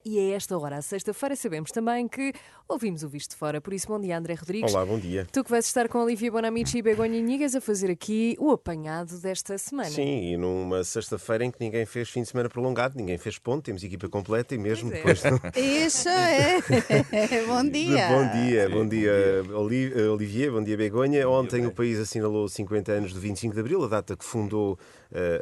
e a esta hora, à sexta-feira, sabemos também que ouvimos o Visto de Fora. Por isso, bom dia, André Rodrigues. Olá, bom dia. Tu que vais estar com Olivia Bonamici e Begonha Inigas a fazer aqui o apanhado desta semana. Sim, e numa sexta-feira em que ninguém fez fim de semana prolongado, ninguém fez ponto, temos equipa completa e mesmo depois... Isso é. Bom dia. Bom dia, Olivier, bom dia, Begonha. Ontem o país assinalou 50 anos do 25 de Abril, a data que fundou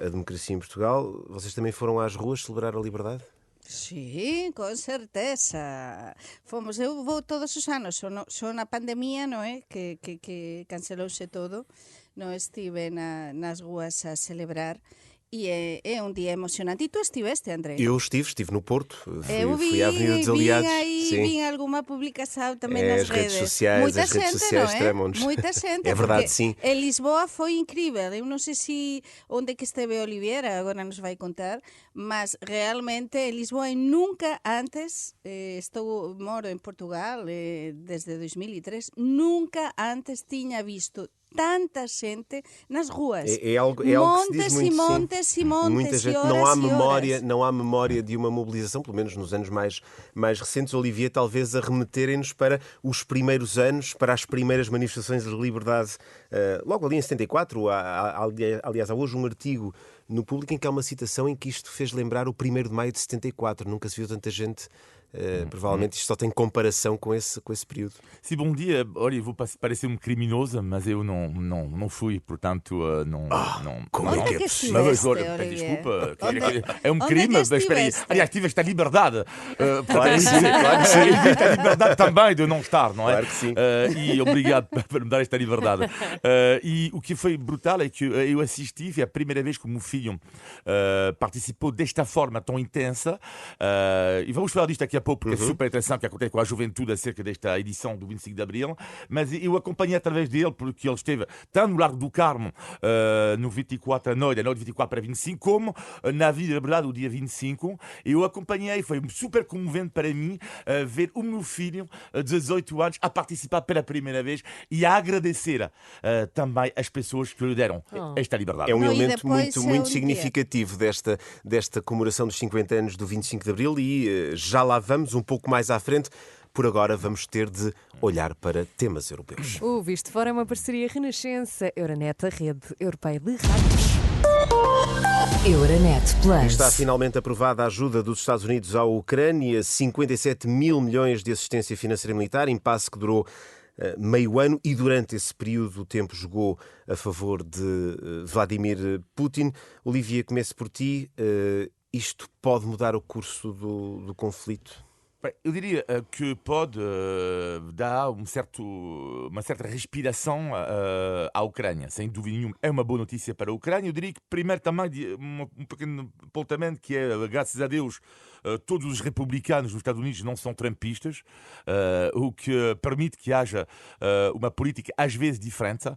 a democracia em Portugal. Vocês também foram às ruas celebrar a liberdade? Sí, con certeza. Fomos, eu vou todos os anos, só na pandemia, non é? Que cancelouse todo, non estive nas ruas a celebrar. E é um dia emocionante. E tu estiveste, André? Eu estive no Porto, fui à Avenida dos vi Aliados. Vi alguma publicação também nas redes sociais, as redes sociais tramam-nos. Muita gente. É verdade, sim. Em Lisboa foi incrível. Eu não sei se onde que esteve Oliveira, agora nos vai contar, mas realmente em Lisboa nunca antes, moro em Portugal desde 2003, nunca antes tinha visto tanta gente nas ruas. É algo que se diz muito, montes e montes muita gente, horas não há memória de uma mobilização, pelo menos nos anos mais recentes. Olivia, talvez a remeterem-nos para os primeiros anos, para as primeiras manifestações de liberdade, logo ali em 74. Aliás, há hoje um artigo no Público em que há uma citação em que isto fez lembrar o 1º de maio de 74. Nunca se viu tanta gente. Provavelmente isto só tem comparação com esse período. Sim, bom dia. Olha, eu vou parecer um criminoso, mas eu não fui, portanto, não. Como não, é que é possível? Mas, olha, desculpa, é um crime, mas espera aí. Aliás, tive esta liberdade. Claro que sim. Existe a liberdade também de não estar, não é? Claro que sim. E obrigado por me dar esta liberdade. E o que foi brutal é que eu assisti, foi a primeira vez que o meu filho participou desta forma tão intensa. E vamos falar disto aqui a pouco, porque é super interessante o que acontece com a juventude acerca desta edição do 25 de Abril, mas eu acompanhei através dele, porque ele esteve tanto no Largo do Carmo, no 24 à noite, da noite 24 para 25, como na Avenida da Liberdade, o dia 25. Eu acompanhei, foi super comovente para mim ver o meu filho, de 18 anos, a participar pela primeira vez e a agradecer também as pessoas que lhe deram esta liberdade. É um elemento muito significativo desta comemoração dos 50 anos do 25 de Abril e já lá vamos um pouco mais à frente. Por agora vamos ter de olhar para temas europeus. O Visto de Fora é uma parceria Renascença, Euronet, a rede europeia de rádios. Euronet Plus. Está finalmente aprovada a ajuda dos Estados Unidos à Ucrânia, 57 mil milhões de assistência financeira militar, impasse que durou meio ano, e durante esse período o tempo jogou a favor de Vladimir Putin. Olivia, começo por ti. Isto pode mudar o curso do conflito? Eu diria que pode dar uma certa respiração à Ucrânia, sem dúvida nenhuma. É uma boa notícia para a Ucrânia. Eu diria que primeiro também um pequeno apontamento, que é, graças a Deus, todos os republicanos nos Estados Unidos não são trumpistas, o que permite que haja uma política às vezes diferente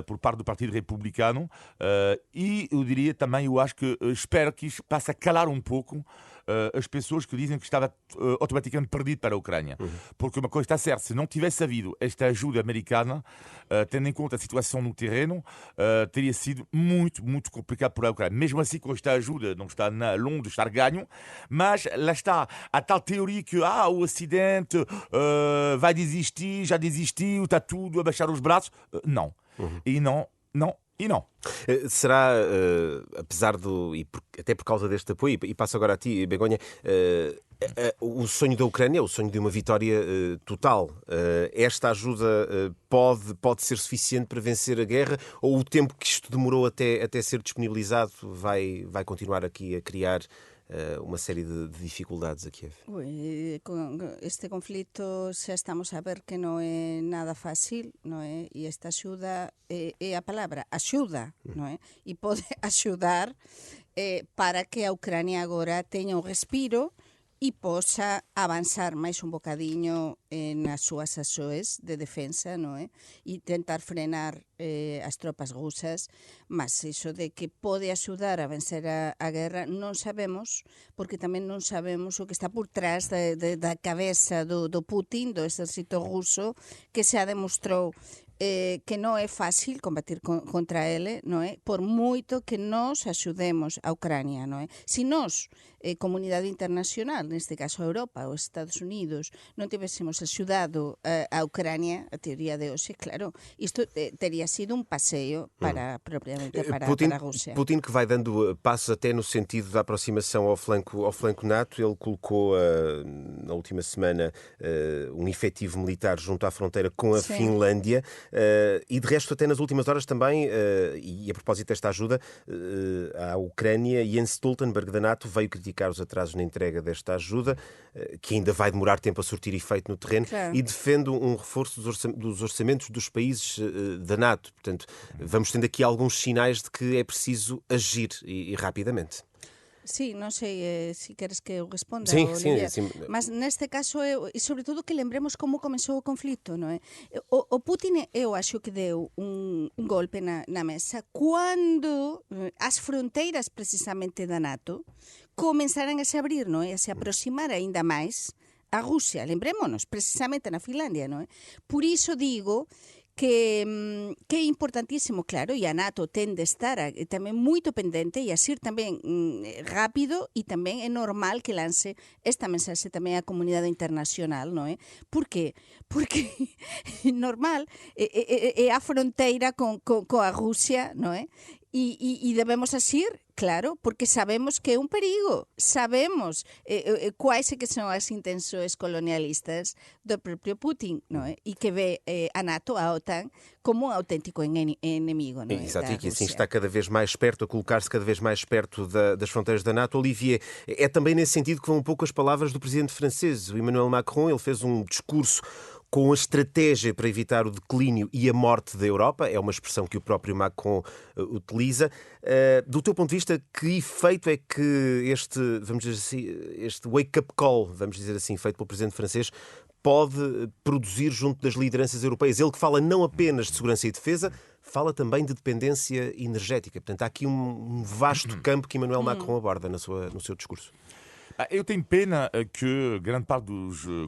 por parte do Partido Republicano, e eu diria também, espero que isto passe a calar um pouco as pessoas que dizem que estava automaticamente perdido para a Ucrânia. Porque uma coisa está certa, se não tivesse havido esta ajuda americana, tendo em conta a situação no terreno, teria sido muito, muito complicado para a Ucrânia. Mesmo assim, com esta ajuda, não está longe de estar ganho, mas lá está a tal teoria que o Ocidente vai desistir, já desistiu, está tudo a baixar os braços. Não. E não. Será, apesar até por causa deste apoio, e passo agora a ti, Begonha, o sonho da Ucrânia é o sonho de uma vitória total. Esta ajuda pode ser suficiente para vencer a guerra, ou o tempo que isto demorou até ser disponibilizado vai continuar aqui a criar uma série de dificuldades a Kiev? Este conflito xa estamos a ver que non é nada fácil, non é? E esta axuda é a palabra, axuda, non é? E pode axudar para que a Ucrania agora teña un respiro e posa avanzar máis un bocadiño nas súas axoes de defensa, non é? E tentar frenar as tropas rusas, mas iso de que pode axudar a vencer a guerra non sabemos, porque tamén non sabemos o que está por trás da cabeza do Putin, do exército ruso, que xa demostrou que non é fácil combatir contra ele, non é? Por moito que nós axudemos a Ucrania, non é? Se nós, comunidade internacional, neste caso a Europa ou Estados Unidos, non tivésemos axudado a Ucrania, a teoría de hoxe, claro, isto teria sido un paseo para, propriamente para a Rússia. Putin que vai dando passos até no sentido da aproximação ao flanco NATO. Ele colocou na última semana um efetivo militar junto à fronteira com a Finlândia. E de resto, até nas últimas horas também, e a propósito desta ajuda à Ucrânia, Jens Stoltenberg da NATO veio criticar os atrasos na entrega desta ajuda, que ainda vai demorar tempo a surtir efeito no terreno, e defende um reforço dos orçamentos dos países da NATO. Portanto, vamos tendo aqui alguns sinais de que é preciso agir e rapidamente. Sí, non sei se queres que eu responda, sim, Olivier. sim. Mas neste caso, e sobre todo que lembremos como comezou o conflito, non é? O Putin, eu acho que deu un golpe na mesa cando as fronteiras precisamente da NATO comenzaran a se abrir, non é? A se aproximar aínda máis a Rusia. Lembrémonos, precisamente na Finlandia, non é? Por iso digo que é importantísimo, claro, e a NATO ten de estar tamén moito pendente e a ser tamén rápido, e tamén é normal que lance esta mensaxe tamén á comunidade internacional, non é? Por qué? Porque normal, é a fronteira coa Rusia, non é? E debemos asir, claro, porque sabemos que é un perigo, sabemos quais que son as intenções colonialistas do propio Putin, non é? E que ve a NATO, a OTAN, como um autêntico inimigo, não é? Exato, e que assim está cada vez mais perto, a colocar-se cada vez mais perto das fronteiras da NATO. Olivier, é também nesse sentido que vão um pouco as palavras do presidente francês, o Emmanuel Macron. Ele fez um discurso com a estratégia para evitar o declínio e a morte da Europa. É uma expressão que o próprio Macron utiliza. Do teu ponto de vista, que efeito é que vamos dizer assim, este wake-up call, vamos dizer assim, feito pelo presidente francês, pode produzir junto das lideranças europeias? Ele que fala não apenas de segurança e defesa, fala também de dependência energética. Portanto, há aqui um vasto campo que Emmanuel Macron aborda no seu discurso. Eu tenho pena que grande parte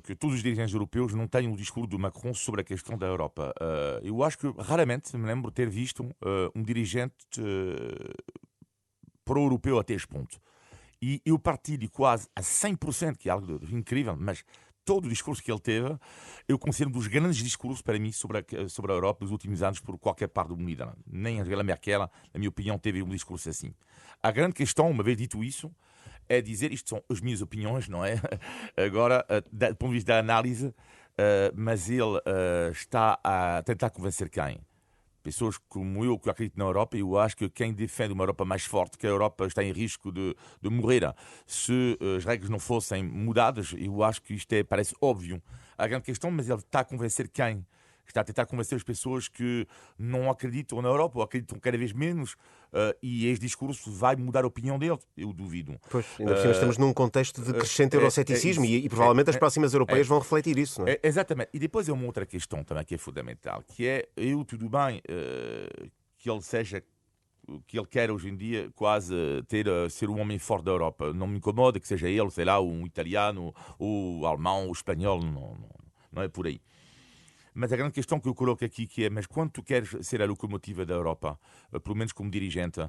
que todos os dirigentes europeus não tenham o discurso do Macron sobre a questão da Europa. Eu acho que raramente me lembro ter visto um dirigente pro-europeu até este ponto. E eu partilho quase a 100%, que é algo incrível, mas todo o discurso que ele teve, eu considero um dos grandes discursos para mim sobre a Europa nos últimos anos por qualquer parte do mundo. Nem Angela Merkel, na minha opinião, teve um discurso assim. A grande questão, uma vez dito isso, é dizer, isto são as minhas opiniões, não é? Agora, do ponto de vista da análise, mas ele está a tentar convencer quem? Pessoas como eu, que acredito na Europa, eu acho que quem defende uma Europa mais forte, que a Europa está em risco de morrer se as regras não fossem mudadas, eu acho que isto parece óbvio. A grande questão, mas ele está a convencer quem? Está a tentar convencer as pessoas que não acreditam na Europa, ou acreditam cada vez menos, e este discurso vai mudar a opinião dele, eu duvido. Pois, ainda por cima estamos num contexto de crescente euroceticismo e provavelmente as próximas europeias vão refletir isso, não é? Exatamente. E depois é uma outra questão também que é fundamental, que é, tudo bem que ele seja, que ele quer hoje em dia quase ser um homem forte da Europa. Não me incomoda que seja ele, sei lá, um italiano, ou alemão, ou espanhol, não é por aí. Mas a grande questão que eu coloco aqui que é, mas quando tu queres ser a locomotiva da Europa, pelo menos como dirigente,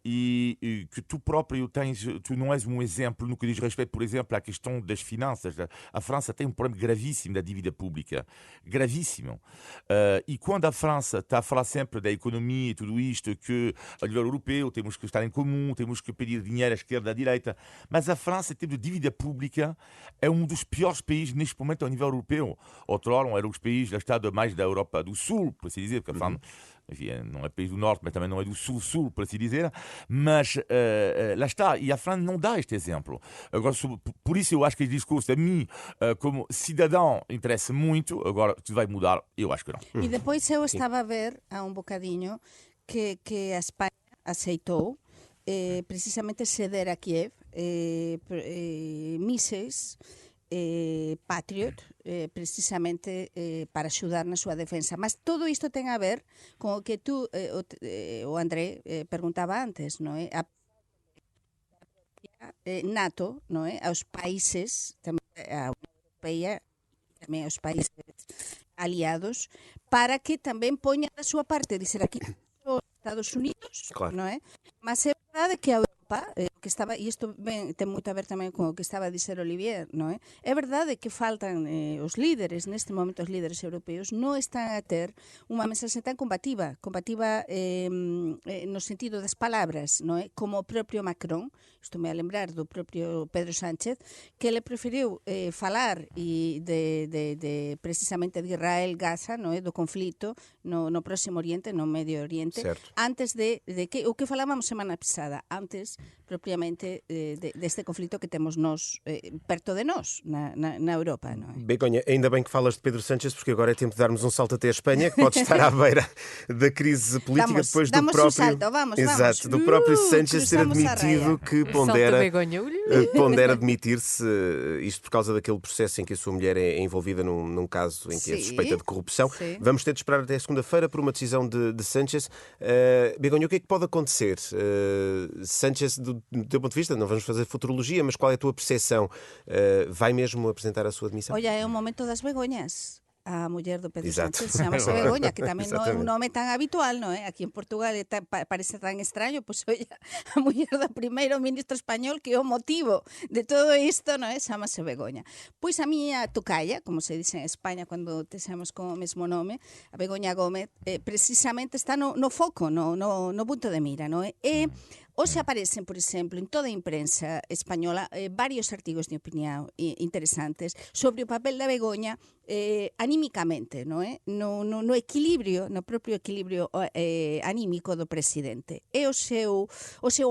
e que tu próprio tu não és um exemplo no que diz respeito, por exemplo, à questão das finanças. A França tem um problema gravíssimo da dívida pública. Gravíssimo. E quando a França está a falar sempre da economia e tudo isto, que a nível europeu temos que estar em comum, temos que pedir dinheiro à esquerda e à direita, mas a França, em termos de dívida pública, é um dos piores países neste momento ao nível europeu. Outrora eram os países da Estado mais da Europa do Sul, por assim dizer, porque a França, enfim, não é país do Norte, mas também não é do Sul-Sul, por assim dizer, mas lá está, e a França não dá este exemplo. Agora, por isso eu acho que este discurso, a mim, como cidadão, interessa muito. Agora, tudo vai mudar? Eu acho que não. E depois eu estava a ver, há um bocadinho, que a Espanha aceitou precisamente ceder a Kiev mísseis Patriot, precisamente para axudar na súa defensa. Mas todo isto ten a ver con o que tú, o André, perguntaba antes, non é? A NATO, non é? Aos países, tamén a Unión Europeia, tamén aos países aliados para que tamén poñan a súa parte, dizer aquí os Estados Unidos, Claro. non é? Mas é verdade que a Europa, que estaba, e isto ten moito a ver tamén con o que estaba a dizer Olivier, non é? É verdade que faltan os líderes, neste momento os líderes europeos non están a ter unha mensaxe tan combativa no sentido das palabras, non é? Como o propio Macron, isto me a lembrar do propio Pedro Sánchez, que ele preferiu falar precisamente de Israel, Gaza, non é? Do conflito no Próximo Oriente, no Medio Oriente, Certo. antes de que o que falábamos semana pasada, antes propiamente deste conflito que temos nós perto de nós, na Europa, non é? Begonha, ainda bem que falas de Pedro Sánchez, porque agora é tempo de darmos um salto até a Espanha, que pode estar à beira da crise política depois do damos próprio... um salto, vamos. Exato, do próprio Sánchez ter cruzamos a admitido raia. que Salta Begonha. pondera admitir-se, isto por causa daquele processo em que a sua mulher é envolvida num caso em que é Sim, suspeita de corrupção. sim. Vamos ter de esperar até segunda-feira por uma decisão de Sánchez. Begonha, o que é que pode acontecer? Sánchez, do teu ponto de vista, não vamos fazer futurologia, mas qual é a tua percepção? Vai mesmo apresentar a sua admissão? Olla, é o momento das begoñas. A muller do Pedro Exato. Sánchez chamase Begoña, que tamén non é un Exatamente. nome tan habitual, non é? Aquí en Portugal parece tan extraño, pois olla, a muller do primeiro ministro español que é o motivo de todo isto, non é? Chamase Begoña. Pois a miña tocaya, como se dice en España cando te chamamos con o mesmo nome, a Begoña Gómez, precisamente está no foco, no punto de mira, non é? E hoxe aparecen, por exemplo, en toda a imprensa española varios artigos de opinión interesantes sobre o papel da Begoña anímicamente, non é? No equilibrio, no propio equilibrio anímico do presidente. É o seu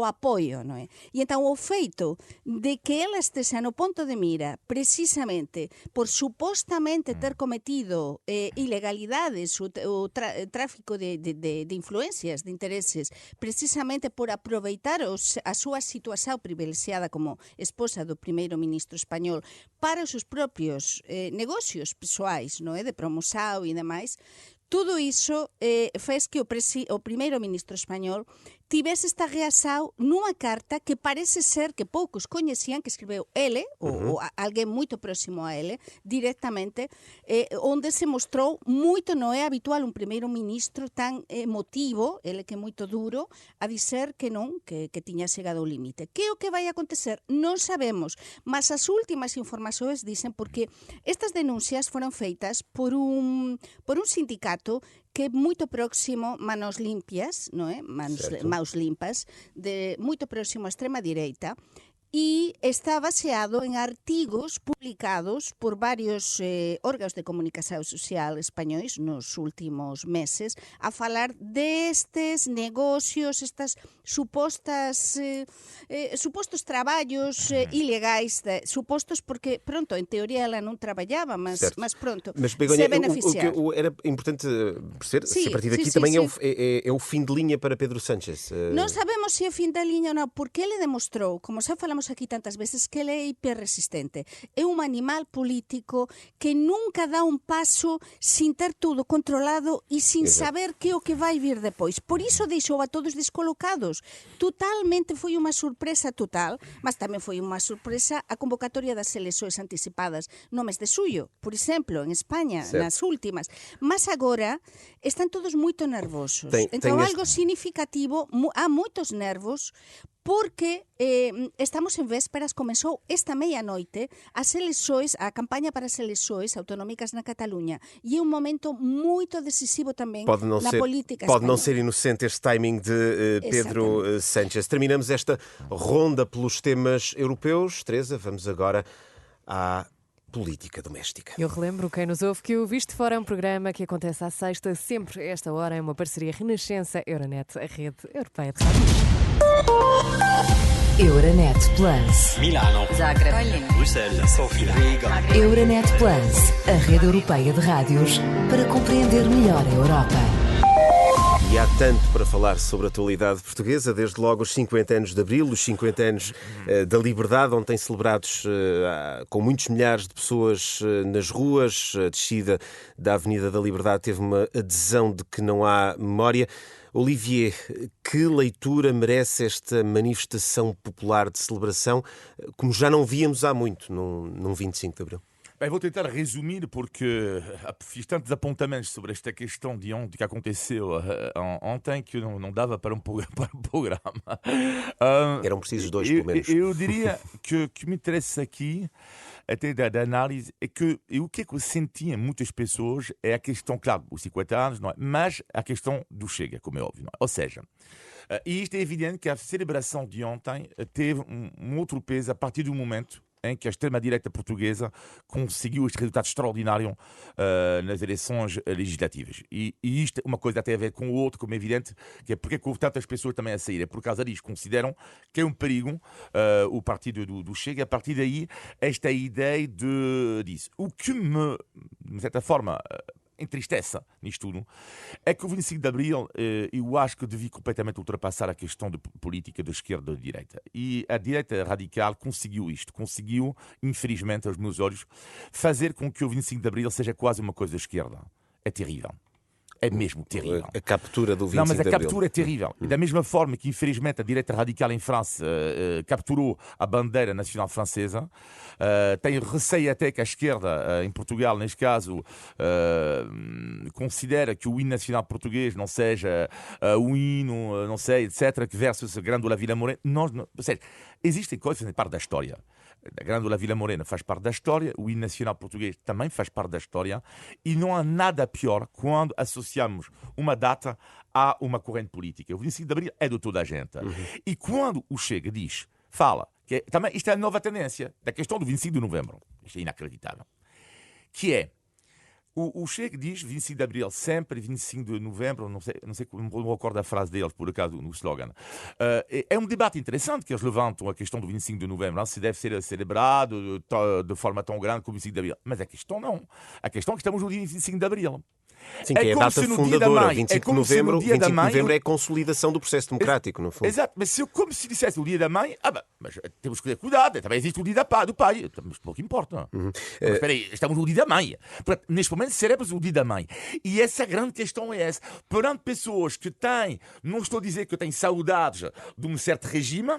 apoio, non é? E entón o feito de que ela estexa no ponto de mira precisamente por supostamente ter cometido ilegalidades, o tráfico de influencias, de intereses, precisamente por aproveitar a súa situación privilexiada como esposa do primeiro ministro español para os seus propios negocios persoais, non é? De promoção e demais. Tudo iso fez que o primeiro ministro español tivese esta reação nunha carta que parece ser que poucos coñecían, que escribeu ele, ou alguén moito próximo a ele, directamente, onde se mostrou moito non é habitual un primeiro ministro tan emotivo, ele que é moito duro, a dizer que non, que tiña chegado ao límite. Que é o que vai acontecer? Non sabemos, mas as últimas informações dicen porque estas denuncias foron feitas por un sindicato que é moito próximo, Manos Limpias, non é? Maus Limpas, moito próximo á extrema direita, e está baseado en artigos publicados por varios órganos de comunicación social españois nos últimos meses a falar destes negocios, estas supostos traballos ilegais, supostos porque, pronto, en teoría ela non traballaba, mas pronto, Mas, Begonha, se beneficiar. o que era importante perceber, se Sí, a partir daqui sí, também sí. é o fim de linha para Pedro Sánchez. Non sabemos se é o fin da liña ou non, porque ele demostrou, como xa falamos aquí tantas veces, que ele é hiperresistente. É un animal político que nunca dá un paso sin ter tudo controlado e sin saber que é o que vai vir depois. Por iso deixou a todos descolocados. Totalmente foi unha sorpresa total, mas tamén foi unha sorpresa a convocatoria das eleccións anticipadas no mes de xullo, por exemplo, en España, nas últimas. Mas agora están todos moito nervosos. Entón, algo significativo, há moitos nervos, porque estamos en vésperas, comezou esta meia-noite as eleccións, a campaña para as eleccións autonómicas na Cataluña, e é un momento moito decisivo tamén na política española. Pode não ser española. inocente este timing de Pedro Sánchez. Terminamos esta ronda pelos temas europeus. Teresa, vamos agora à política doméstica. Eu relembro quem nos ouve que o Visto Fora é um programa que acontece à sexta, sempre a esta hora, é uma parceria Renascença-Euronet, a rede europeia de rádios. Euronet Plus. Milano. Zagreb. Bruxelas. Sofia. Riga. Euronet Plus, a rede europeia de rádios para compreender melhor a Europa. E há tanto para falar sobre a atualidade portuguesa, desde logo os 50 anos de Abril, os 50 anos da Liberdade, ontem celebrados com muitos milhares de pessoas nas ruas. A descida da Avenida da Liberdade teve uma adesão de que não há memória. Olivier, que leitura merece esta manifestação popular de celebração, como já não víamos há muito num 25 de Abril? Bem, vou tentar resumir porque fiz tantos apontamentos sobre esta questão de ontem que aconteceu ontem que não dava para um programa. Eram precisos 2, pelo menos. Eu diria que o que me interessa aqui, até da análise, é que o que é que eu senti em muitas pessoas é a questão, claro, os 50 anos, não é? Mas a questão do Chega, como é óbvio. Não é? Ou seja, e isto é evidente que a celebração de ontem teve um outro peso a partir do momento em que a extrema-direita portuguesa conseguiu este resultado extraordinário nas eleições legislativas. E isto é uma coisa tem a ver com o outro, como é evidente, que é porque houve tantas pessoas também a sair. É por causa disso, consideram que é um perigo o partido do Chega. A partir daí, esta ideia disso. O que me, de certa forma, entristece nisto tudo é que o 25 de Abril eu acho que devia completamente ultrapassar a questão de política da esquerda e da direita. E a direita radical conseguiu isto. Conseguiu, infelizmente, aos meus olhos, fazer com que o 25 de Abril seja quase uma coisa da esquerda. É terrível. É mesmo terrível. A captura do 25 de Abril. Não, mas a captura é terrível. E da mesma forma que, infelizmente, a direita radical em França capturou a bandeira nacional francesa, tem receio até que a esquerda, em Portugal, neste caso, considera que o hino nacional português não seja o hino, não sei, etc., que versus a Grândola Vila Morena. Ou seja, existem coisas que fazem parte da história. A Grândola Vila Morena faz parte da história, o hino nacional português também faz parte da história, e não há nada pior quando associamos uma data a uma corrente política. O 25 de Abril é de toda a gente. E quando o Chega fala, que também isto é a nova tendência da questão do 25 de novembro, isto é inacreditável, que é, o Chega diz 25 de Abril sempre, 25 de novembro, não sei, não recordo a frase deles, por acaso, no slogan. É um debate interessante que eles levantam a questão do 25 de novembro, se deve ser celebrado de forma tão grande como o 25 de Abril. Mas a questão não. A questão é que estamos no dia 25 de Abril. Sim, que é a data fundadora. 25 de novembro é a consolidação do processo democrático, no fundo. Exato, mas como se dissesse o dia da mãe, mas temos que ter cuidado, também existe o dia do pai, mas pouco importa. Mas espera aí, estamos no dia da mãe. Portanto, neste momento celebramos o dia da mãe. E essa grande questão é essa. Perante pessoas que têm, não estou a dizer que têm saudades de um certo regime,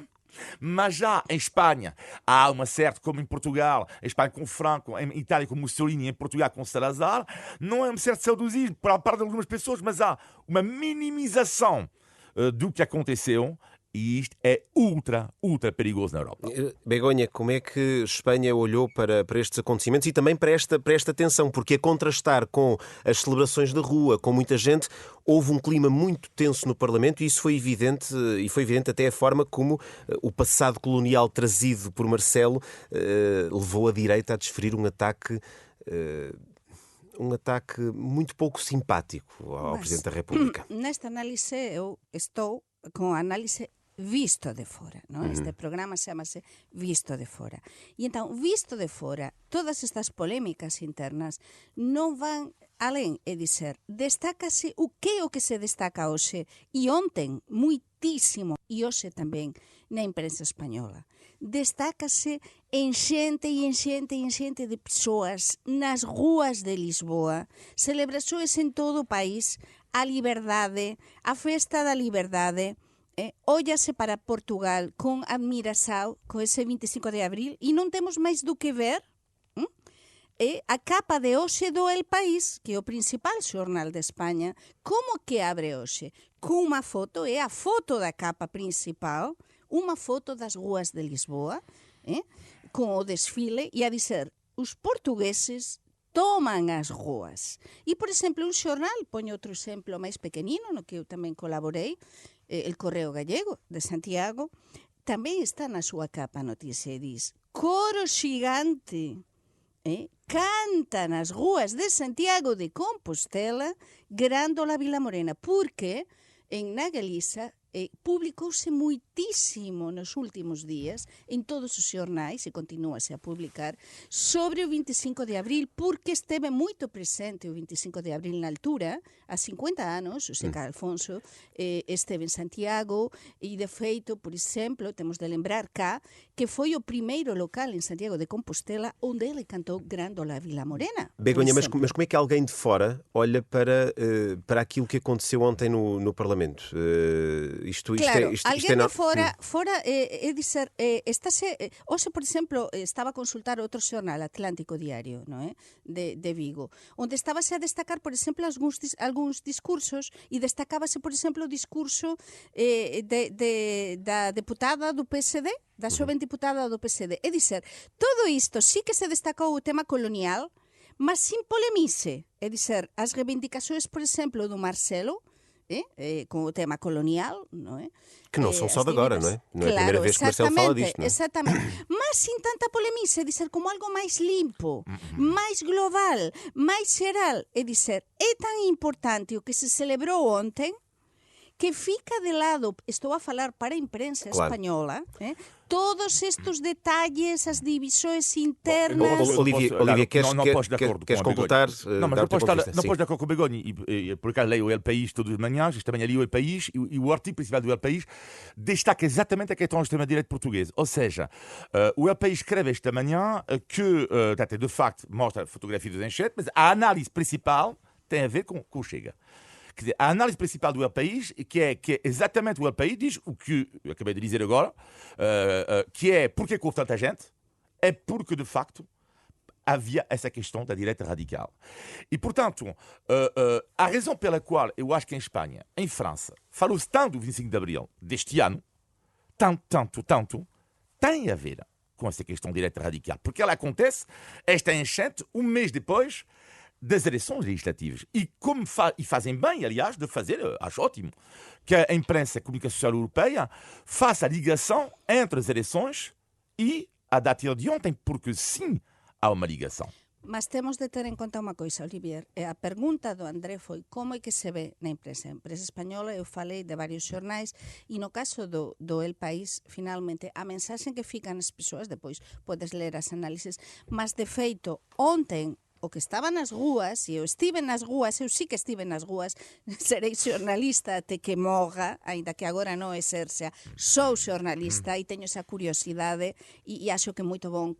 mas já em Espanha há uma certa, como em Portugal, em Espanha com Franco, em Itália com Mussolini, em Portugal com Salazar, não é um certo saudosismo para a parte de algumas pessoas, mas há uma minimização do que aconteceu. E isto é ultra perigoso na Europa. Begonha, como é que Espanha olhou para estes acontecimentos e também para esta tensão? Porque a contrastar com as celebrações da rua, com muita gente, houve um clima muito tenso no Parlamento e isso foi evidente, e foi evidente até a forma como o passado colonial trazido por Marcelo levou a direita a desferir um ataque muito pouco simpático ao Presidente da República. Nesta análise eu estou com a análise visto de fora, non? Este programa chamase Visto de Fora. E então, visto de fora, todas estas polémicas internas non van alén, é dizer, destácase o que se destaca hoxe e ontem muitísimo e hoxe tamén na imprensa española. Destácase enxente de persoas nas ruas de Lisboa, celebrações en todo o país, a liberdade, a festa da liberdade. Óllase para Portugal con admiração con ese 25 de abril e non temos máis do que ver a capa de hoxe do El País, que é o principal xornal de España. Como que abre hoxe? Con unha foto, é a foto da capa principal, unha foto das ruas de Lisboa, con o desfile, e a dizer, os portugueses toman as ruas. E, por exemplo, un xornal, poño outro exemplo máis pequenino, no que eu tamén colaborei, El Correo Gallego, de Santiago, tamén está na súa capa noticia e diz coro xigante, canta nas ruas de Santiago de Compostela Grândola Vila Morena, porque na Galiza publicouse muitísimo nos últimos días en todos os xornais, e continúase a publicar, sobre o 25 de abril, porque esteve moito presente o 25 de abril na altura, há 50 anos, o Seca Alfonso esteve en Santiago, e de feito, por exemplo, temos de lembrar cá, que foi o primeiro local en Santiago de Compostela onde ele cantou Grândola Vila Morena. Begonha, mas como é que alguém de fora olha para aquilo que aconteceu ontem no Parlamento? Claro, alguén de fora, dizer, hoxe, por exemplo, estaba a consultar outro xornal, Atlántico Diario, de Vigo, onde estábase a destacar, por exemplo, algúns discursos, e destacábase, por exemplo, o discurso da deputada do PSD, da xoven diputada do PSD. É dizer, todo isto sí que se destacou o tema colonial, mas sin polemice. É dizer, as reivindicações, por exemplo, do Marcelo, com o tema colonial, não é? Que não são só de agora, não é? Não é a Claro, primeira vez que Marcelo fala disto, não é? exatamente. Mas sem tanta polemice, é dizer, como algo máis limpo, máis global, máis xeral. É dizer, é tan importante o que se celebrou ontem que fica de lado, estou a falar para a imprensa espanhola, todos estes detalles, as divisões internas... Olivia, queres completar? Não, mas não posso de acordo com o Begonha. Por acaso leio o El País todas as manhãs, esta manhã li o El País, e o artigo principal do El País destaca exatamente a questão da extrema-direita portuguesa. Ou seja, o El País escreve esta manhã que, de facto, mostra a fotografia dos enxertos, mas a análise principal tem a ver com o Chega. Quer dizer, a análise principal do El País, que é exatamente o El País, diz o que eu acabei de dizer agora, que é porque houve tanta gente, é porque, de facto, havia essa questão da direita radical. E, portanto, a razão pela qual eu acho que em Espanha, em França, falou-se tanto do 25 de Abril deste ano, tanto, tem a ver com essa questão da direita radical. Porque ela acontece, esta enchente, um mês depois das eleições legislativas. E fazem bem, aliás, de fazer, acho ótimo, que a imprensa e a comunicação social europeia faça a ligação entre as eleições e a data de ontem, porque sim, há uma ligação. Mas temos de ter en conta unha coisa, Olivier. A pergunta do André foi como é que se ve na imprensa. A imprensa española, eu falei de varios xornais, e no caso do El País, finalmente, a mensaxe que fican as persoas, depois podes ler as análises, mas de feito, ontem, o que estaba nas rúas, e eu estive nas rúas, eu sí que estive nas rúas, serei xornalista até que morra, aínda que agora non exerxa, sou xornalista e teño esa curiosidade e acho que é moito bon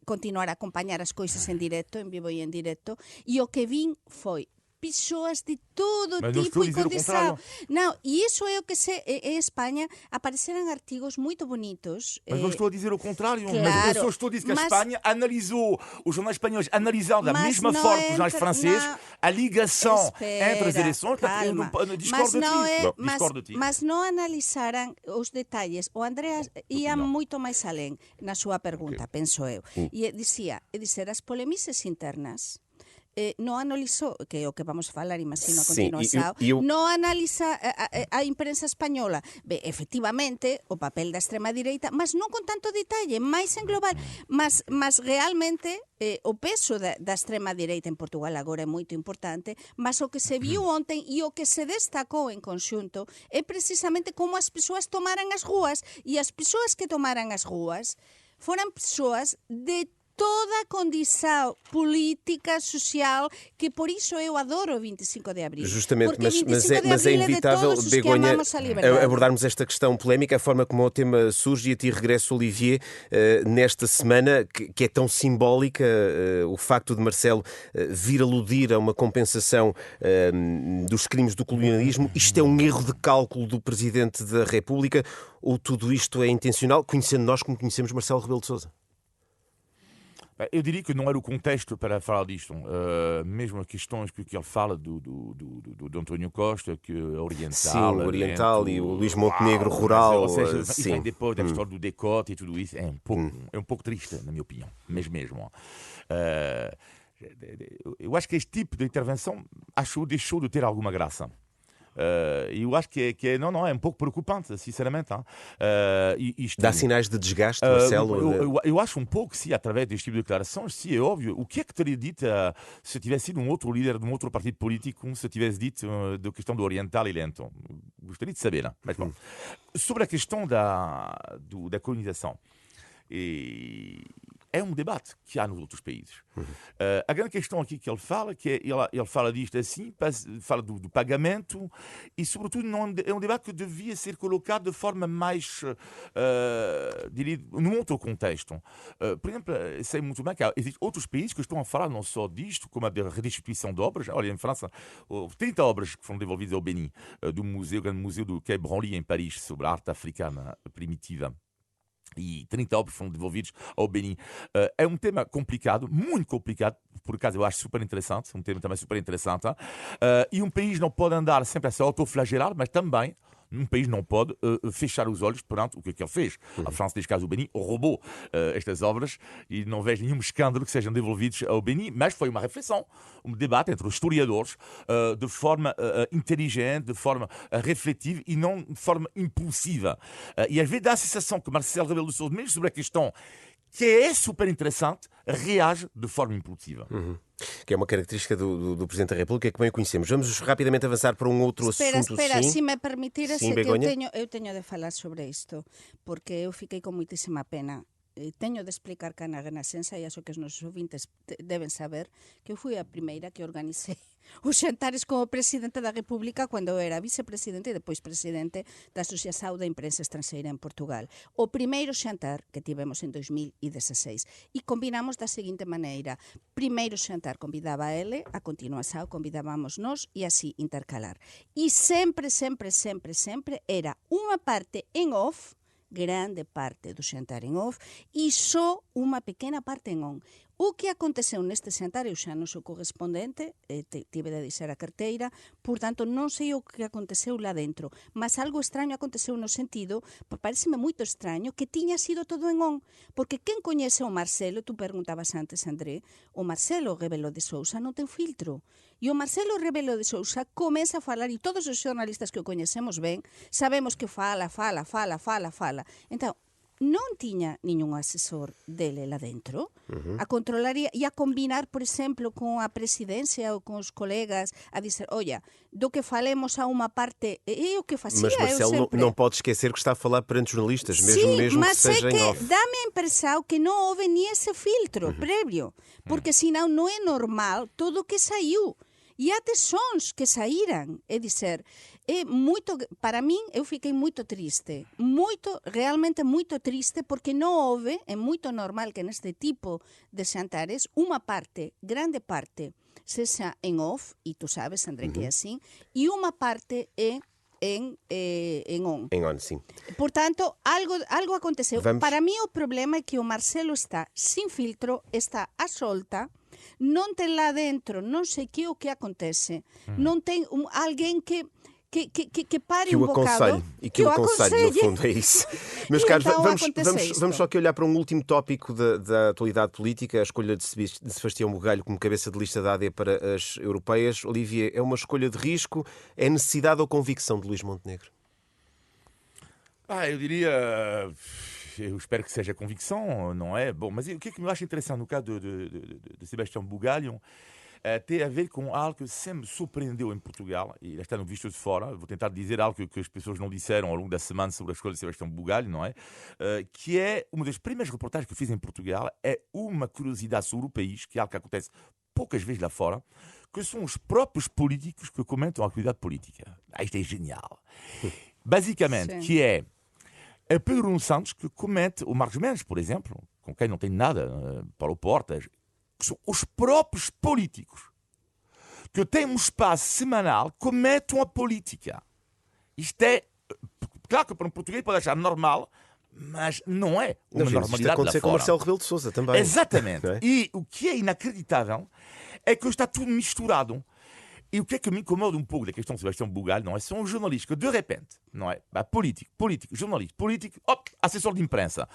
continuar a acompañar as coisas en directo, en vivo e en directo, e o que vin foi persoas de todo tipo e condição. Não, e isso é o que em Espanha apareceram artigos muito bonitos. Mas não estou a dizer o contrário. Claro, mas eu só estou a dizer que a Espanha analisou, os jornais espanhóis analisaram da mesma forma que os jornais franceses a ligação entre as eleições. Eu discordo de ti. Mas não analisaram os detalhes. O André ia muito mais além na sua pergunta, penso eu. E dizia, as polemices internas non analizou, que é o que vamos falar, imagino, a continuación, non analiza a imprensa española. Efectivamente, o papel da extrema direita, mas non con tanto detalle, máis en global, mas realmente o peso da extrema direita en Portugal agora é moito importante, mas o que se viu ontem e o que se destacou en conxunto é precisamente como as persoas tomaran as rúas, e as persoas que tomaran as rúas foran persoas de toda a condição política, social, que por isso eu adoro o 25 de Abril. Justamente, mas é inevitável, Begonha, abordarmos esta questão polémica, a forma como o tema surge, e a ti regresso, Olivier, nesta semana, que é tão simbólica, o facto de Marcelo vir aludir a uma compensação dos crimes do colonialismo. Isto é um erro de cálculo do Presidente da República, ou tudo isto é intencional, conhecendo nós como conhecemos Marcelo Rebelo de Sousa? Eu diria que não era o contexto para falar disto. Mesmo as questões que ele fala do António Costa, que é oriental. Sim, o oriental lento, e o Luís Montenegro rural. Ou seja, sim. E depois da história do decote e tudo isso, é um pouco triste, na minha opinião. Mas mesmo. Eu acho que este tipo de intervenção deixou de ter alguma graça. Eu acho que é um pouco preocupante, sinceramente. Dá sinais de desgaste, Marcelo? Eu acho um pouco, sim, através deste tipo de declarações, sim, é óbvio. O que é que teria dito se tivesse sido um outro líder de um outro partido político, se tivesse dito da questão do oriental e lento? Gostaria de saber, não? Mas bom. Sobre a questão da colonização, é um debate que há nos outros países. A grande questão aqui que ele fala, ele fala disto assim, fala do pagamento e, sobretudo, é um debate que devia ser colocado de forma mais, diria, num outro contexto. Por exemplo, sei muito bem que existem outros países que estão a falar não só disto, como a redistribuição de obras. Olha, em França, 30 obras que foram devolvidas ao Bénin, do grande museu do Quai Branly, em Paris, sobre a arte africana primitiva. E 30 obras foram devolvidos ao Bénin. É um tema complicado, muito complicado, por acaso eu acho super interessante, um tema também super interessante. E um país não pode andar sempre a se autoflagelar, mas também um país não pode fechar os olhos perante o que ele fez. A França, neste caso o Bénin, roubou estas obras e não vejo nenhum escândalo que sejam devolvidos ao Bénin, mas foi uma reflexão, um debate entre os historiadores de forma inteligente, de forma refletiva e não de forma impulsiva. E às vezes dá a sensação que Marcelo Rebelo de Sousa, mesmo sobre a questão que é super interessante, reage de forma impulsiva. Que é uma característica do Presidente da República que bem conhecemos. Vamos rapidamente avançar para um outro assunto. Espera, sim? se me permitires, Sim, que Begonha? eu teño de falar sobre isto, porque eu fiquei con moitísima pena. Teño de explicar que na Renascença, e acho que os nosos ouvintes deben saber, que eu fui a primeira que organicei os xantares como Presidente da República cando eu era vicepresidente e depois presidente da Asociação da Imprensa Estrangeira en Portugal. O primeiro xantar que tivemos en 2016 e combinamos da seguinte maneira: primeiro xantar convidaba a ele, a continuación convidábamos nós e así intercalar. E sempre era unha parte en off, grande parte do xantar en off e só unha pequena parte en on. O que aconteceu neste xantar, eu xa non sou correspondente, tive de deixar a carteira, portanto non sei o que aconteceu lá dentro, mas algo extraño aconteceu no sentido, pareceme moito extraño, que tiña sido todo en on, porque quen coñece o Marcelo, tú preguntabas antes, André, o Marcelo Rebelo de Sousa non ten filtro, e o Marcelo Rebelo de Sousa comeza a falar, e todos os xornalistas que o coñecemos ben, sabemos que fala. Entón, non tiña niñun asesor dele lá dentro a controlar e a combinar, por exemplo, con a presidencia ou con os colegas a dizer, olla, do que falemos a unha parte é o que facía Mas Marcelo eu sempre. não pode esquecer que está a falar perante jornalistas, Sim, mesmo mas que seja é em que off. dá-me a impressão que non houve ni ese filtro previo, porque senão non é normal todo o que saiu. E até sons que saíran, é dizer, é moito, para min, eu fiquei moito triste, realmente moito triste, porque non houve, é moito normal que neste tipo de xantares, unha parte, grande parte, sexa en off, e tú sabes, André, que é así, e unha parte é en on. Em on, sim. Portanto, algo aconteceu. Vamos... Para mí o problema é que o Marcelo está sin filtro, está a solta, non ten lá dentro, non sei que o que acontece, non ten alguén que pare que o um bocado, aconselhe e que o aconselhe, no fundo, é isso. Meus caros, então vamos só aqui olhar para um último tópico da atualidade política, a escolha de Sebastião Bugalho como cabeça de lista da AD para as europeias. Olivia, é uma escolha de risco? É necessidade ou convicção de Luís Montenegro? Eu diria... Eu espero que seja convicção, não é? Bom, mas o que é que me acha interessante no caso de Sebastião Bugalho tem a ver com algo que sempre surpreendeu em Portugal, e está no Visto de Fora. Vou tentar dizer algo que as pessoas não disseram ao longo da semana sobre a escolha de Sebastião Bugalho, não é? Que é uma das primeiras reportagens que eu fiz em Portugal, é uma curiosidade sobre o país, que é algo que acontece poucas vezes lá fora, que são os próprios políticos que comentam a atividade política. Isto é genial. Basicamente, Sim. que é Pedro Nuno Santos que comete, o Marcos Mendes, por exemplo, com quem não tem nada, Paulo Portas, que são os próprios políticos que têm um espaço semanal, comentam a política. Isto é, claro que para um português pode achar normal, mas não é uma normalidade isto acontece lá com fora. Marcelo Rebelo de Sousa também. Exatamente. É? E o que é inacreditável é que está tudo misturado. E o que é que me incomoda um pouco da questão de Sebastião Bugalho, não é? São os jornalistas que, de repente, não é? Político, jornalista, político, assessor de imprensa.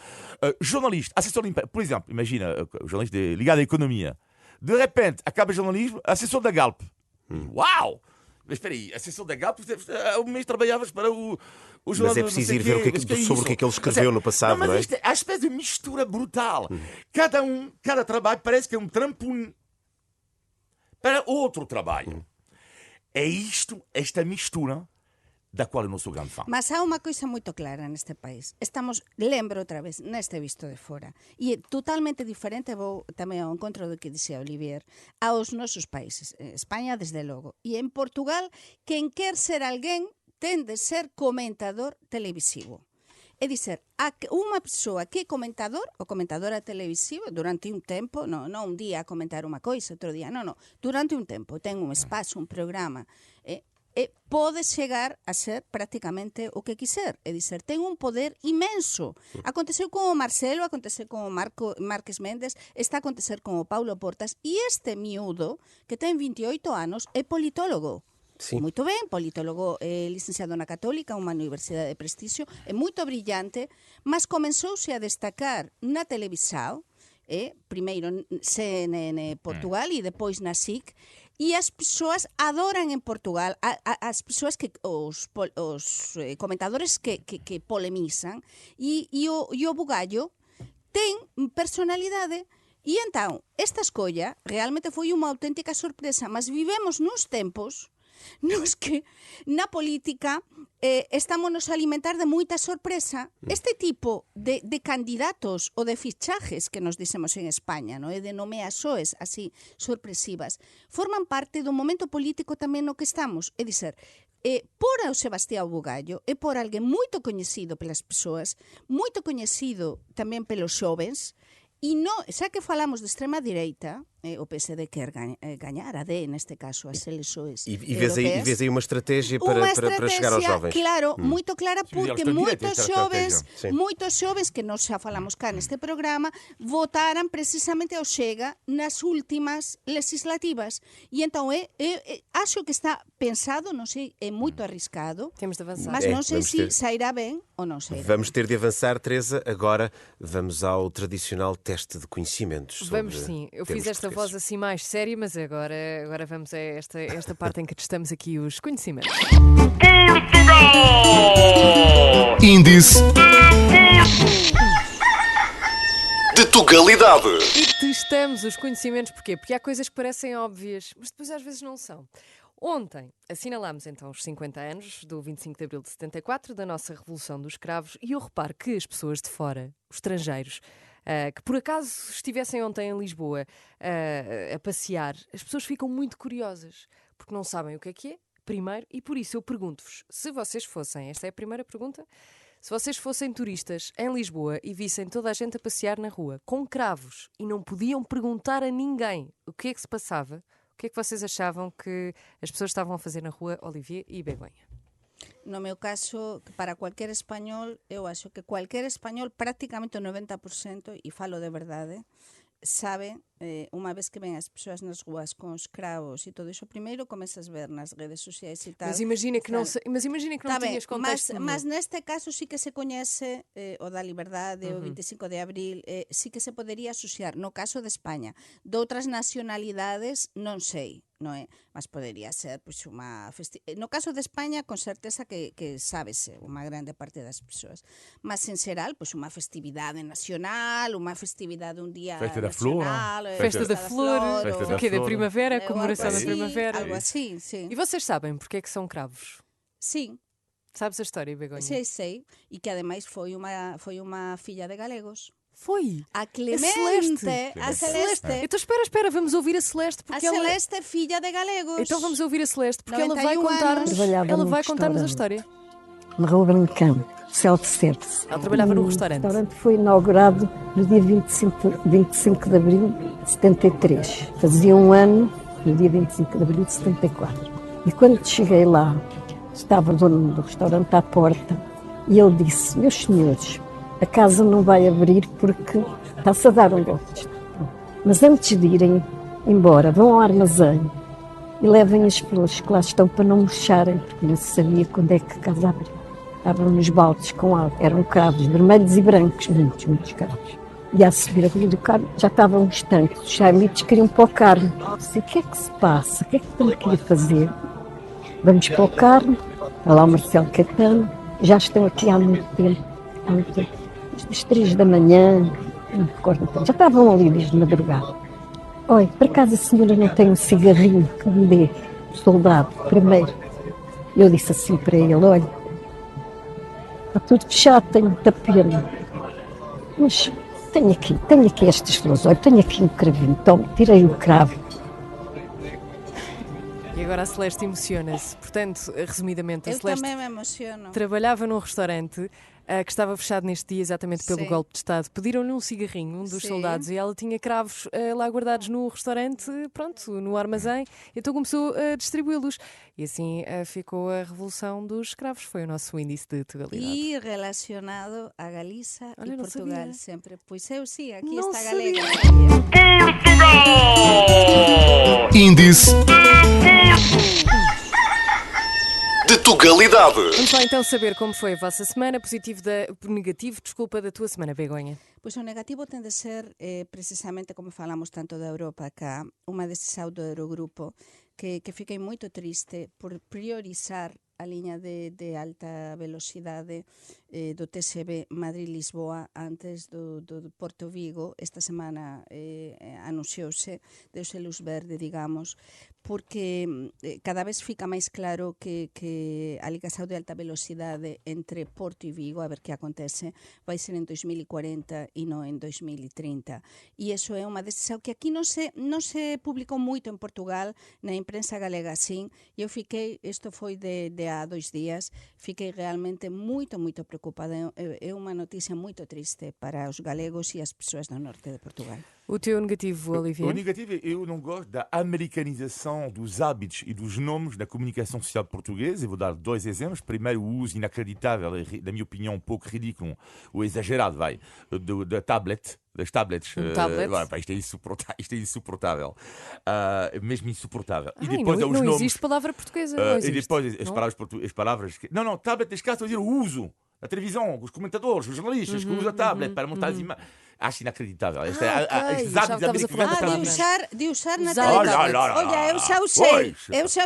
Jornalista, assessor de imprensa. Por exemplo, imagina, jornalista ligado à economia. De repente, acaba jornalismo, assessor da Galp. Uau! Mas espera aí, assessor da Galp, o mês trabalhavas para o jornal... Mas é preciso ir ver sobre o que é que ele escreveu no passado, não é? Mas isto é uma espécie de mistura brutal. Cada trabalho parece que é um trampolim para outro trabalho. É isto, esta mistura, da qual eu não sou grande fã. Mas há uma coisa muito clara neste país. Lembro outra vez, neste visto de fora. E é totalmente diferente, vou também ao encontro do que dizia Olivier, aos nosos países. Espanha, desde logo. E en Portugal, quen quer ser alguén ten de ser comentador televisivo. É dizer, unha persoa que é comentador ou comentadora televisiva durante un tempo, non un día a comentar unha coisa, outro día, non, durante un tempo, ten un espazo, un programa, pode chegar a ser prácticamente o que quiser, é dizer, ten un poder imenso. Aconteceu con o Marcelo, aconteceu con o Marques Méndez, está a acontecer con o Paulo Portas, e este miúdo, que ten 28 anos, é politólogo. Sim. Muito ben, politólogo licenciado na Católica, unha universidade de prestixio, é moito brillante, mas comenzouse a destacar na televisão, primeiro CNN Portugal e depois na SIC, e as persoas adoran en Portugal, as persoas que os comentadores que polemizan, e o bugallo ten personalidade. E entón, esta escolla realmente foi unha auténtica sorpresa, mas vivemos nuns tempos nos que na política estamos a alimentar de moita sorpresa. Este tipo de candidatos ou de fichajes que nos dicemos en España, no? De nomeaxoes así sorpresivas, forman parte do momento político tamén no que estamos. É dizer, por ao Sebastián Bugallo e por alguén moito coñecido pelas persoas, moito coñecido tamén pelos xovens, e xa que falamos de extrema direita, o PSD quer gañar a D, neste caso, as eleições europeias. E vês aí uma estratégia para chegar aos jovens. Claro, muito clara, porque moitos xovens, que nós xa falamos cá neste programa, votaran precisamente ao Chega nas últimas legislativas. E entón, acho que está pensado, non sei, é moito arriscado, temos de avançar. Mas non sei se sairá ben ou non sairá. Vamos ter de avançar, Teresa. Agora vamos ao tradicional teste de conhecimentos. Vamos sim. Eu fiz esta voz assim mais séria, mas agora vamos a esta parte em que testamos aqui os conhecimentos. Portugal! Índice de Tugalidade. E testamos os conhecimentos porquê? Porque há coisas que parecem óbvias, mas depois às vezes não são. Ontem assinalámos então os 50 anos do 25 de abril de 74, da nossa Revolução dos Escravos, e eu reparo que as pessoas de fora, os estrangeiros, que por acaso estivessem ontem em Lisboa a passear, as pessoas ficam muito curiosas, porque não sabem o que é, primeiro, e por isso eu pergunto-vos, se vocês fossem, esta é a primeira pergunta, se vocês fossem turistas em Lisboa e vissem toda a gente a passear na rua com cravos e não podiam perguntar a ninguém o que é que se passava, o que é que vocês achavam que as pessoas estavam a fazer na rua, Olivier e Begonha? No meu caso, para cualquier español, eu acho que cualquier español, prácticamente o 90%, e falo de verdade, sabe, unha vez que ven as persoas nas ruas con os cravos e todo iso, primeiro comezas a ver nas redes sociais e tal. Mas imagina que não tinhas contexto. Mas neste caso sí que se coñece o da liberdade, o 25 de abril, sí que se podería asociar, no caso de España. De outras nacionalidades, non sei, non é? Mas podería ser pois, unha no caso de España, con certeza que sábese unha grande parte das persoas. Mas en xeral, pois unha festividade nacional, unha festividade un día Festa da nacional, Festa da Flor, o quê? Da primavera, a comemoração da primavera. Algo assim, sim. E vocês sabem porque é que são cravos? Sim. Sabes a história, Begonha? Sei. E que ademais foi unha filla de galegos. Foi. A Clemente. A Celeste. Então espera, vamos ouvir a Celeste. Porque Celeste é filha de galegos. Então vamos ouvir a Celeste, porque ela 91 vai contar-nos a história. Na Rua Brancão, self-service. Ela trabalhava no restaurante. O restaurante foi inaugurado no dia 25 de abril de 73. Fazia um ano, no dia 25 de abril de 74. E quando cheguei lá, estava o dono do restaurante à porta e ele disse: meus senhores, a casa não vai abrir porque está-se a dar um golpe. Mas antes de irem embora, vão ao armazém e levem as flores que lá estão para não murcharem, porque não se sabia quando é que a casa abriu. Estavam nos baldes com água, eram cravos vermelhos e brancos, muitos cravos. E a subir a Rua do Carmo já estavam uns tanques, os chaimitos queriam para o Carmo. Disse: o que é que se passa? O que é que estão aqui a fazer? Vamos para o Carmo, está lá o Marcelo Catano, já estão aqui há muito tempo, às 3 da manhã, não me recordo tanto, já estavam ali desde madrugada. Olha, por acaso a senhora não tem um cigarrinho que me dê, soldado, primeiro? Eu disse assim para ele, olha, está tudo fechado, tenho muita pena. Mas tenho aqui estas flores, olha, tenho aqui um cravinho, então tirei o cravo. E agora a Celeste emociona-se. Portanto, resumidamente, a Eu Celeste também me emociono. trabalhava num restaurante que estava fechado neste dia exatamente pelo Sim. golpe de Estado. Pediram-lhe um cigarrinho, um dos Sim. soldados, e ela tinha cravos lá guardados no restaurante, pronto, no armazém, então começou a distribuí-los. E assim ficou a revolução dos cravos. Foi o nosso índice de legalidade. E relacionado a Galiza Olha, e não Portugal sabia. sempre. Pois eu sim, aqui Não está a sabia. galega. Índice de Tugalidade. Vamos lá então saber como foi a vossa semana, negativo, da tua semana, Begonha. Pois o negativo ten de ser, precisamente como falamos tanto da Europa acá, unha decisão do Eurogrupo que fiquei moito triste por priorizar a liña de alta velocidade do TSB Madrid-Lisboa antes do Porto Vigo. Esta semana anunciouse, deuse luz verde, digamos, porque cada vez fica máis claro que a ligación de alta velocidade entre Porto e Vigo, a ver que acontece, vai ser en 2040 e non en 2030. E iso é unha decisión que aquí non se publicou moito en Portugal, na imprensa galega sin, e eu fiquei, isto foi de há 2 días, fiquei realmente moito preocupada. É unha noticia moito triste para os galegos e as persoas do norte de Portugal. O teu negativo, Olivier? O negativo é que eu não gosto da americanização dos hábitos e dos nomes da comunicação social portuguesa. Eu vou dar 2 exemplos. Primeiro, o uso inacreditável, na minha opinião, um pouco ridículo, ou exagerado, das tablets. Isto é insuportável. Mesmo insuportável. E depois não, os não nomes. existe palavra portuguesa. E depois as palavras. Não, tablet, neste caso, estou a dizer o uso. A televisão, os comentadores, os jornalistas que usam a tablet para montar as imagens. Acho inacreditável. Estes hábitos americanos. De usar na Usar tablet. Olha, eu já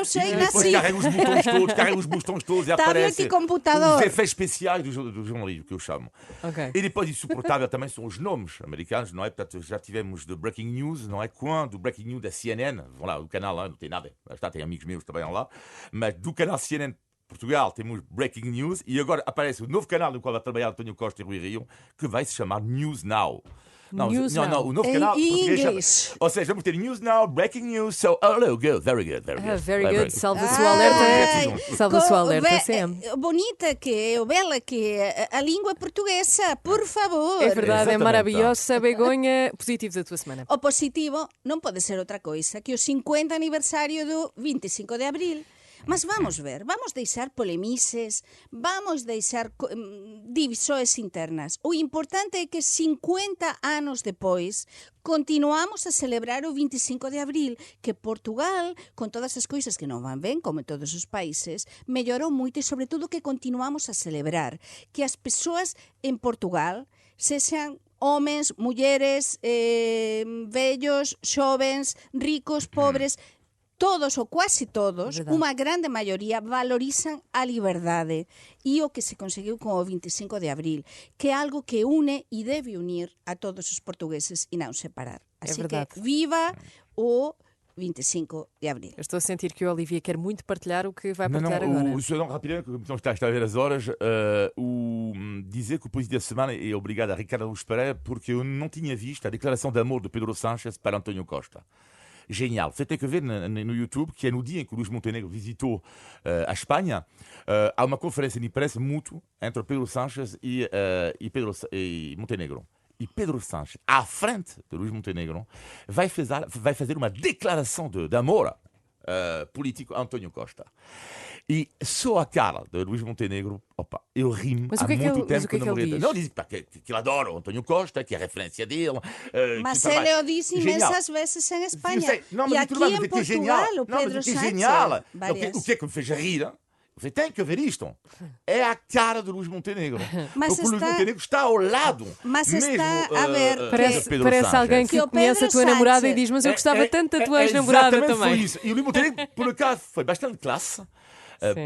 usei E depois nasci. carrega os botões todos e Tablet aparece e computador. os efeitos especiais do jornalismo, que eu chamo. Ok. E depois, insuportável também são os nomes americanos, não é? Portanto, já tivemos de Breaking News, não é? Quando o Breaking News da CNN, vão lá, o canal lá, não tem nada, tem amigos meus que trabalham lá, mas do canal CNN Portugal temos Breaking News e agora aparece o novo canal no qual vai trabalhar António Costa e Rui Rio, que vai se chamar News Now. Não, o novo canal português chama, ou seja, vamos ter News Now, Breaking News, so hello, good, very good. Very good. Salva a sua alerta. Salva a sua alerta, CM. Bonita que é, bela que é a língua portuguesa, por favor. É verdade, é Exatamente. maravilhosa. Begonha, positivo da tua semana. O positivo non pode ser outra coisa que o 50 aniversario do 25 de abril. Mas vamos ver, vamos deixar polemices, vamos deixar divisões internas. O importante é que 50 anos depois continuamos a celebrar o 25 de abril, que Portugal, con todas as coisas que non van ben, como en todos os países, mellorou moito e, sobre todo, que continuamos a celebrar. Que as persoas en Portugal sexan homens, mulleres, vellos, xovens, ricos, pobres, todos ou quase todos, unha grande maioría, valorizan a liberdade e o que se conseguiu con o 25 de abril, que é algo que une e debe unir a todos os portugueses e non separar. Así que viva o 25 de abril. Eu estou a sentir que o Olivier quer muito partilhar o que vai partilhar agora. Só rapidamente, como está a ver as horas, dizer que o positivo da semana é obrigado a Ricardo Luz Pereira porque eu não tinha visto a declaração de amor de Pedro Sánchez para António Costa. Genial. Você tem que ver no YouTube que é no dia em que o Luís Montenegro visitou a Espanha, há uma conferência de imprensa mútua entre Pedro Sánchez e Montenegro. E Pedro Sánchez, à frente de Luís Montenegro, vai fazer uma declaração de amor político a António Costa. E só a cara de Luís Montenegro, eu rimo há muito tempo que não me. Não, diz que ele adora o António Costa, que é a referência dele. Mas ele o disse imensas vezes em Espanha. E aqui em Portugal, o Pedro Sánchez. Genial. O que é que me fez rir? Você tem que ver isto. É a cara de Luís Montenegro. Porque o Luís Montenegro está ao lado. Mas mesmo, está a ver. Parece alguém que conhece a tua namorada e diz: mas eu gostava tanto da tua ex-namorada também. Foi isso. E o Luís Montenegro, por acaso, foi bastante classe.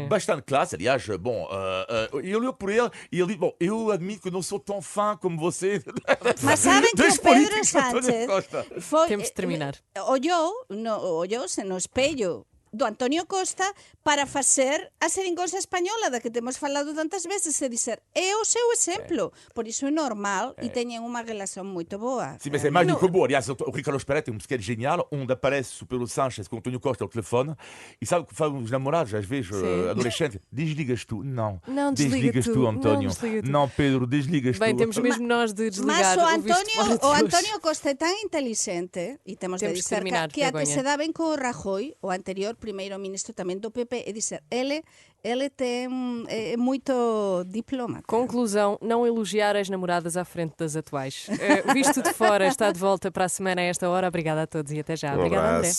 Bastante classe, aliás, eu olhei por ele e ele disse, eu admito que não sou tão fã como você. Mas sabem que o Pedro Sánchez Temos de terminar. olhou-se no espelho do António Costa para facer a seringonça espanhola da que temos falado tantas veces e dizer, é o seu exemplo. Por isso é normal e teñen uma relação muito boa. Sim, mas é mais do que boa. Aliás, o Ricardo Esperet tem um sketch genial onde aparece o Pedro Sánchez com o António Costa ao telefone e sabe o que fazem os namorados, às vezes, adolescentes? Desligas tu. Não. Desligas tu, António. Não, Pedro, desligas tu. Bem, temos mesmo nós de desligar. Mas o António Costa é tão inteligente, e temos de dizer que até se dá bem com o Rajoy, o anterior primeiro-ministro tamén do PP, e dizer, ele é muito diplomático. Conclusão, não elogiar as namoradas à frente das atuais. Visto de fora, está de volta para a semana a esta hora. Obrigada a todos e até já. Obrigada, André.